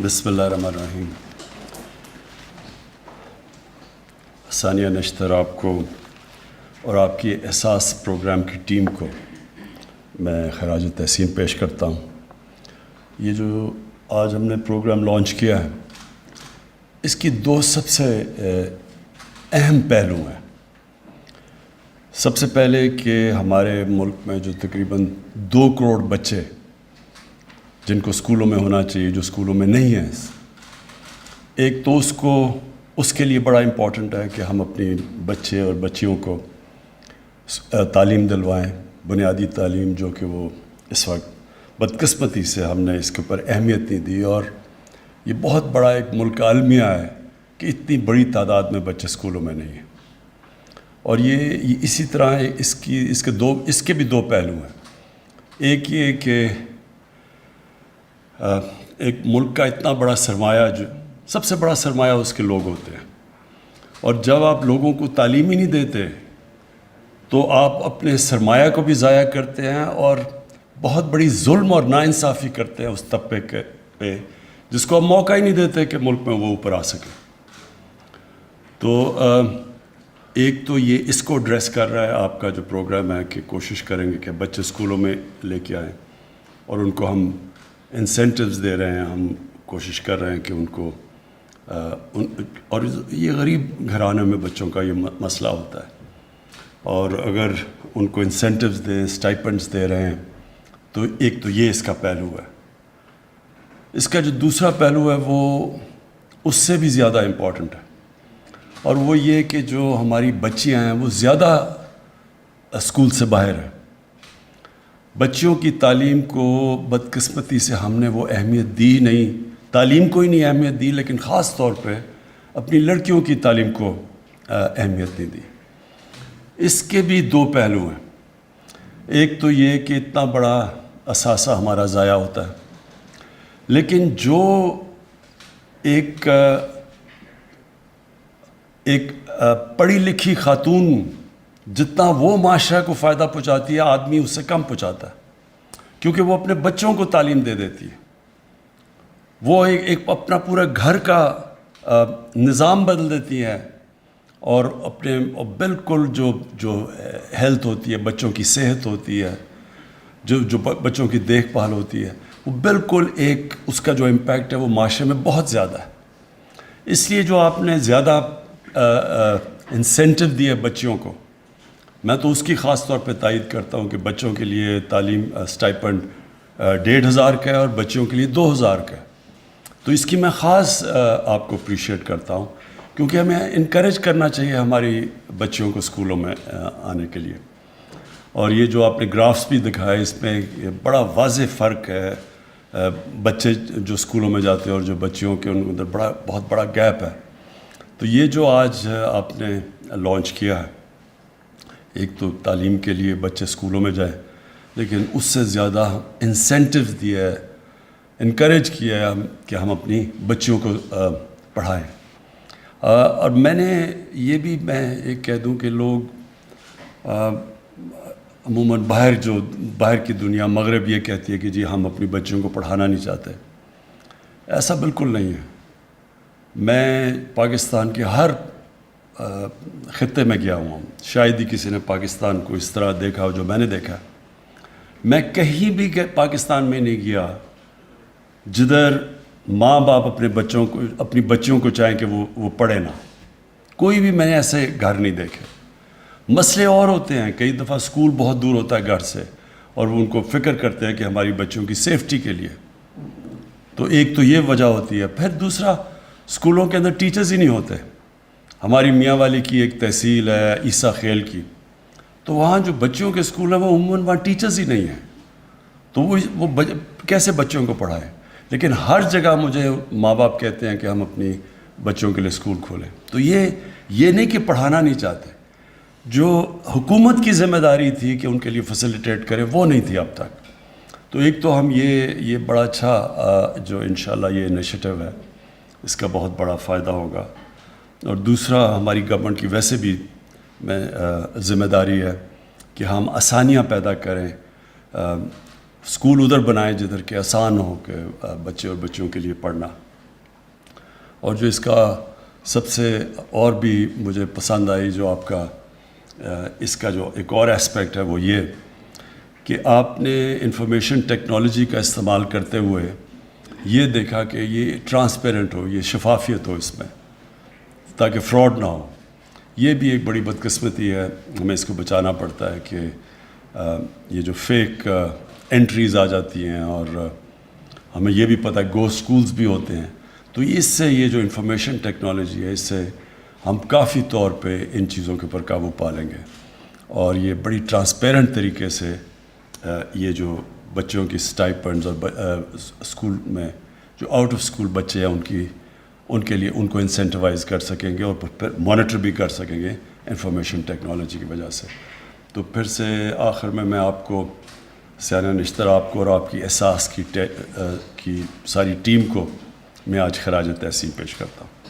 بسم اللہ الرحمن الرحیم. ثانیہ نشتر آپ کو اور آپ کی احساس پروگرام کی ٹیم کو میں خراج تحسین پیش کرتا ہوں. یہ جو آج ہم نے پروگرام لانچ کیا ہے اس کی دو سب سے اہم پہلو ہیں. سب سے پہلے کہ ہمارے ملک میں جو تقریباً 2 کروڑ بچے جن کو اسکولوں میں ہونا چاہیے جو اسکولوں میں نہیں ہیں، ایک تو اس کے لیے بڑا امپورٹنٹ ہے کہ ہم اپنی بچے اور بچیوں کو تعلیم دلوائیں، بنیادی تعلیم، جو کہ وہ اس وقت بدقسمتی سے ہم نے اس کے اوپر اہمیت نہیں دی. اور یہ بہت بڑا ایک ملک کا المیہ ہے کہ اتنی بڑی تعداد میں بچے اسکولوں میں نہیں ہیں. اور یہ اسی طرح اس کے بھی 2 پہلو ہیں. ایک یہ کہ ایک ملک کا اتنا بڑا سرمایہ، جو سب سے بڑا سرمایہ اس کے لوگ ہوتے ہیں، اور جب آپ لوگوں کو تعلیم ہی نہیں دیتے تو آپ اپنے سرمایہ کو بھی ضائع کرتے ہیں اور بہت بڑی ظلم اور ناانصافی کرتے ہیں اس طبقے پہ جس کو آپ موقع ہی نہیں دیتے کہ ملک میں وہ اوپر آ سکے. تو ایک تو یہ اس کو ایڈریس کر رہا ہے آپ کا جو پروگرام ہے کہ کوشش کریں گے کہ بچے اسکولوں میں لے کے آئیں اور ان کو ہم انسینٹیوز دے رہے ہیں. ہم کوشش کر رہے ہیں کہ ان کو اور یہ غریب گھرانوں میں بچوں کا یہ مسئلہ ہوتا ہے، اور اگر ان کو انسینٹیوز دیں، اسٹائپنڈس دے رہے ہیں، تو ایک تو یہ اس کا پہلو ہے. اس کا جو دوسرا پہلو ہے وہ اس سے بھی زیادہ امپورٹنٹ ہے، اور وہ یہ کہ جو ہماری بچیاں ہیں وہ زیادہ اسکول سے باہر ہیں. بچیوں کی تعلیم کو بدقسمتی سے ہم نے وہ اہمیت دی نہیں، تعلیم کو ہی نہیں اہمیت دی، لیکن خاص طور پہ اپنی لڑکیوں کی تعلیم کو اہمیت نہیں دی. اس کے بھی 2 پہلو ہیں. ایک تو یہ کہ اتنا بڑا اثاثہ ہمارا ضائع ہوتا ہے، لیکن جو ایک پڑھی لکھی خاتون جتنا وہ معاشرہ کو فائدہ پہنچاتی ہے، آدمی اس سے کم پہنچاتا ہے، کیونکہ وہ اپنے بچوں کو تعلیم دے دیتی ہے. وہ ایک اپنا پورا گھر کا نظام بدل دیتی ہے، اور اپنے بالکل جو ہیلتھ ہوتی ہے، بچوں کی صحت ہوتی ہے، جو بچوں کی دیکھ بھال ہوتی ہے، وہ بالکل اس کا جو امپیکٹ ہے وہ معاشرے میں بہت زیادہ ہے. اس لیے جو آپ نے زیادہ انسینٹیو دیے بچیوں کو، میں تو اس کی خاص طور پہ تائید کرتا ہوں کہ بچوں کے لیے تعلیم اسٹائپنڈ 1,500 کا ہے اور بچیوں کے لیے 2,000 کا ہے. تو اس کی میں خاص آپ کو اپریشیٹ کرتا ہوں، کیونکہ ہمیں انکریج کرنا چاہیے ہماری بچیوں کو اسکولوں میں آنے کے لیے. اور یہ جو آپ نے گرافس بھی دکھائے، اس میں بڑا واضح فرق ہے. بچے جو اسکولوں میں جاتے ہیں اور جو بچیوں کے ان کے اندر بہت بڑا گیپ ہے. تو یہ جو آج آپ نے لانچ کیا ہے، ایک تو تعلیم کے لیے بچے اسکولوں میں جائیں، لیکن اس سے زیادہ انسینٹیوز دیا ہے، انکریج کیا ہے کہ ہم اپنی بچیوں کو پڑھائیں. اور میں ایک کہہ دوں کہ لوگ عموماً باہر کی دنیا، مغرب یہ کہتی ہے کہ جی ہم اپنی بچیوں کو پڑھانا نہیں چاہتے. ایسا بالکل نہیں ہے. میں پاکستان کے ہر خطے میں گیا ہوں، شاید ہی کسی نے پاکستان کو اس طرح دیکھا ہو جو میں نے دیکھا. میں کہیں بھی پاکستان میں نہیں گیا جدھر ماں باپ اپنی بچیوں کو چاہیں کہ وہ پڑھے نہ. کوئی بھی میں نے ایسے گھر نہیں دیکھے. مسئلے اور ہوتے ہیں، کئی دفعہ اسکول بہت دور ہوتا ہے گھر سے، اور وہ ان کو فکر کرتے ہیں کہ ہماری بچوں کی سیفٹی کے لیے. تو ایک تو یہ وجہ ہوتی ہے. پھر دوسرا، اسکولوں کے اندر ٹیچرز ہی نہیں ہوتے. ہماری میاں والی کی ایک تحصیل ہے عیسیٰ خیل کی، تو وہاں جو بچیوں کے اسکول ہیں وہ عموماً وہاں ٹیچرز ہی نہیں ہیں. تو وہ کیسے بچوں کو پڑھائیں؟ لیکن ہر جگہ مجھے ماں باپ کہتے ہیں کہ ہم اپنی بچوں کے لیے اسکول کھولیں. تو یہ نہیں کہ پڑھانا نہیں چاہتے، جو حکومت کی ذمہ داری تھی کہ ان کے لیے فیسیلیٹیٹ کرے وہ نہیں تھی اب تک. تو ایک تو ہم یہ بڑا اچھا جو انشاءاللہ یہ انیشیٹو ہے، اس کا بہت بڑا فائدہ ہوگا. اور دوسرا، ہماری گورنمنٹ کی ویسے بھی ذمہ داری ہے کہ ہم آسانیاں پیدا کریں اسکول ادھر بنائیں جدھر کہ آسان ہو کہ بچے اور بچیوں کے لیے پڑھنا. اور جو اس کا سب سے اور بھی مجھے پسند آئی جو آپ کا اس کا جو ایک اور اسپیکٹ ہے وہ یہ کہ آپ نے انفارمیشن ٹیکنالوجی کا استعمال کرتے ہوئے یہ دیکھا کہ یہ ٹرانسپیرنٹ ہو, یہ شفافیت ہو اس میں, تاکہ فراڈ نہ ہو. یہ بھی ایک بڑی بدقسمتی ہے, ہمیں اس کو بچانا پڑتا ہے کہ یہ جو فیک انٹریز آ جاتی ہیں, اور ہمیں یہ بھی پتہ ہے گو سکولز بھی ہوتے ہیں. تو اس سے یہ جو انفارمیشن ٹیکنالوجی ہے اس سے ہم کافی طور پہ ان چیزوں کے اوپر قابو پا لیں گے, اور یہ بڑی ٹرانسپیرنٹ طریقے سے یہ جو بچوں کی اسٹائپنڈز اور اسکول میں جو آؤٹ آف اسکول بچے ہیں ان کے لیے ان کو انسینٹیوائز کر سکیں گے, اور پھر مانیٹر بھی کر سکیں گے انفارمیشن ٹیکنالوجی کی وجہ سے. تو پھر سے آخر میں آپ کو سیانہ نشتر آپ کو اور آپ کی احساس کی ساری ٹیم کو میں آج خراج تحسین پیش کرتا ہوں.